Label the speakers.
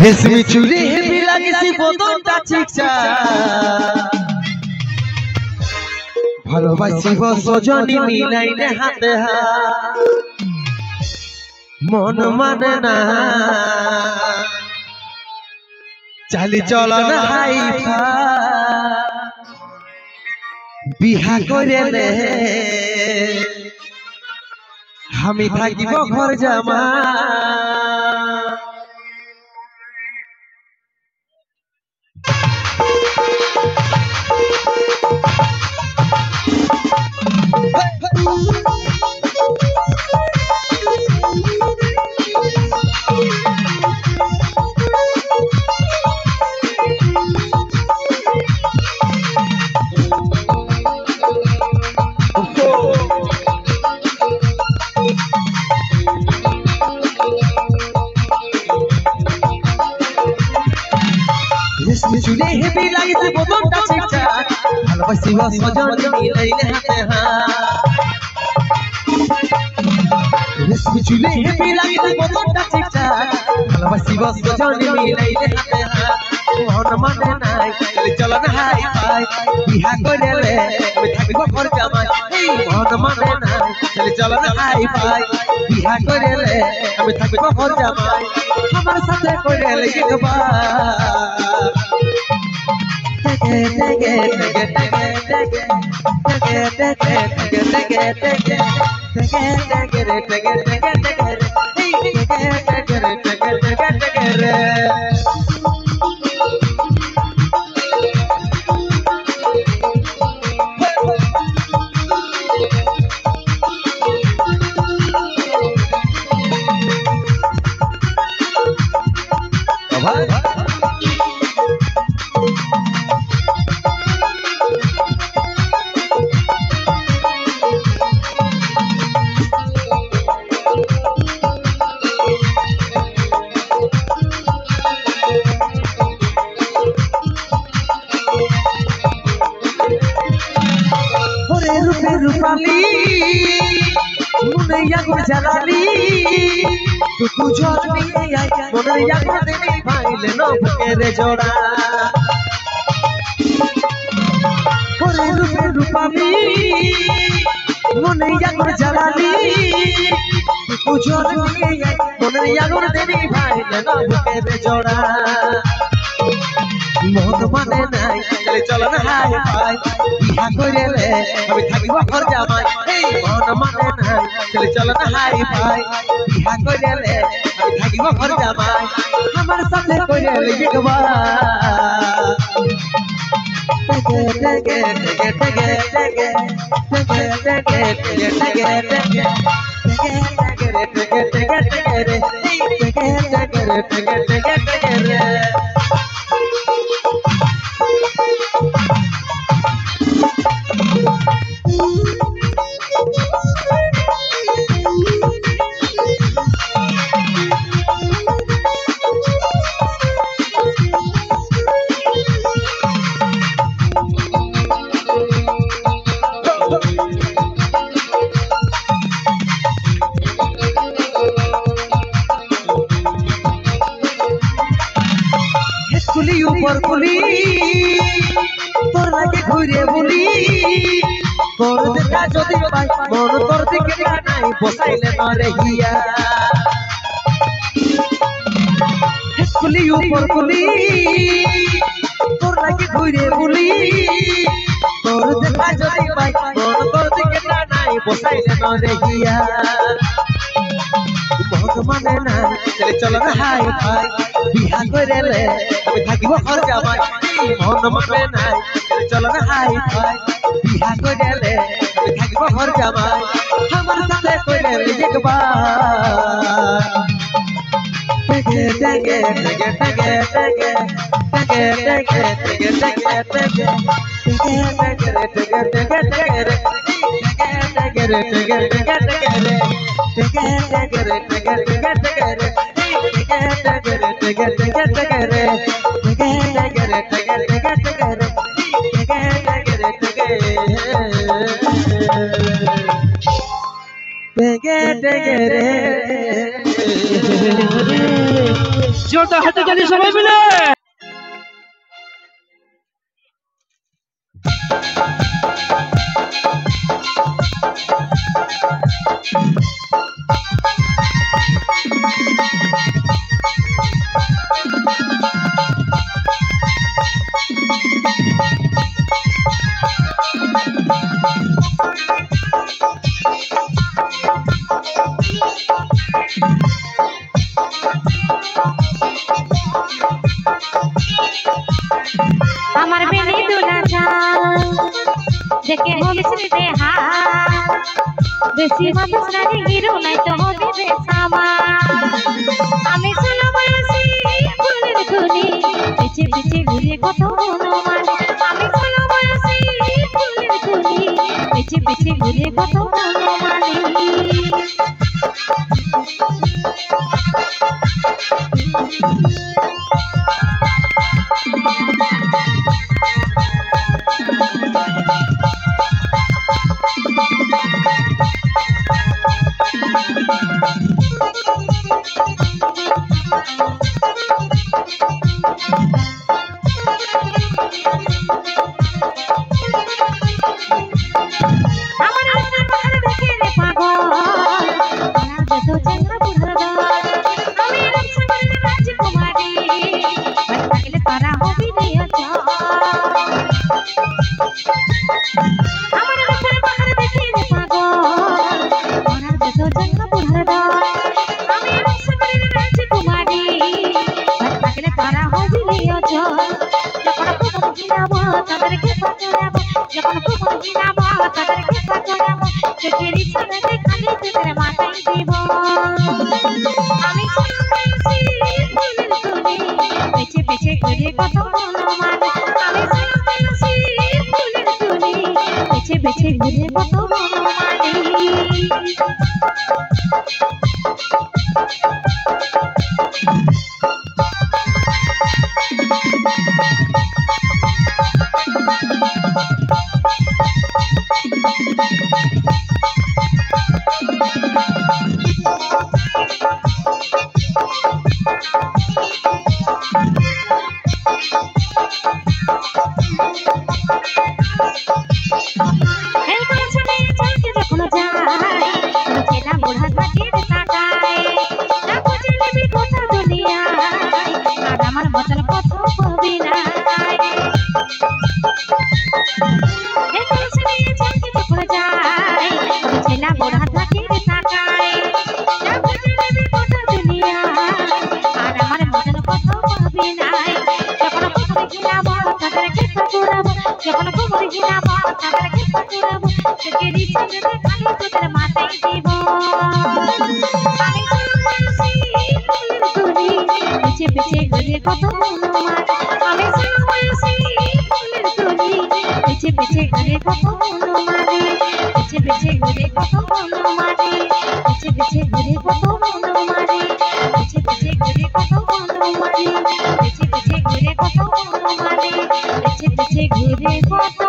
Speaker 1: রেশমি চুড়ি হেবি লাগিছি বদনটা চিকচা ভালোবাসিব সজনী মিলাইলে হাতে হাত মন মানে না চালি চলন হাইফা বিহা করেলে আমি থাকিব ঘর জামা রেশমি চুড়ি হেবি লাগিছে বদনটা চিকচা ভালোবাসিব সজনী মিলাইলে হাতে হাত রেশমি চুড়ি হেবি লাগিছে বদনটা চিকচা ভালোবাসিব সজনী মিলাইলে হাতে হাত মন মানে নাই চলো না হাই ফাই বিহা করেলে আমি থাকিব ঘর জামাই এই মন মানে নাই চলো না হাই ফাই বিহা করেলে আমি থাকিব ঘর জামাই আমার সাথে করেলে একবার रूपाली मुनैया को जलाली तू कुछ नहीं आई मुनैया को देनी भाई ले नो तेरे जोड़ा ओरे रूपाली मुनैया को जलाली तू कुछ नहीं आई मुनैया को देनी भाई ले नो तेरे जोड़ा মন মানে নাই চলো না হাই ফাই বিহা করেলে আমি থাকিব ঘর জামাই এই মন মানে নাই চলো না হাই ফাই বিহা করেলে আমি থাকিব ঘর জামাই আমার সাথে করেলে একবার कुली ऊपर कुली तोर लागे घुरे बुली तोर देखा जदि पाई मन तोर दिखे নাই বসাইলে নরে হিয়া कुली ऊपर कुली तोर लागे घुरे बुली तोर देखा जदि पाई मन तोर दिखे নাই বসাইলে নরে হিয়া बहुत माने ना चलो ना हाई फाई बिहा करेले আমি থাকিব ঘর জামাই মন মানে না চলো না হাই ফাই বিহা করেলে আমি থাকিব ঘর জামাই আমার সাথে করেলে একবার টেগে রে
Speaker 2: জোরদার হাতে তালি সবাই মিলে
Speaker 3: আমার বেলি দুলা চাল দেখে হলিস রে হা বেশি মানুষ নারী হিরো নাই তো হবে বেসামা আমি ছোলা বয়সী ফুলের গুলি পিছে পিছে ঘুরে কত অনুমান আমি ছোলা বয়সী ফুলের গুলি পিছে পিছে ঘুরে কত অনুমান বেছে ঘুরে কত ঘুরে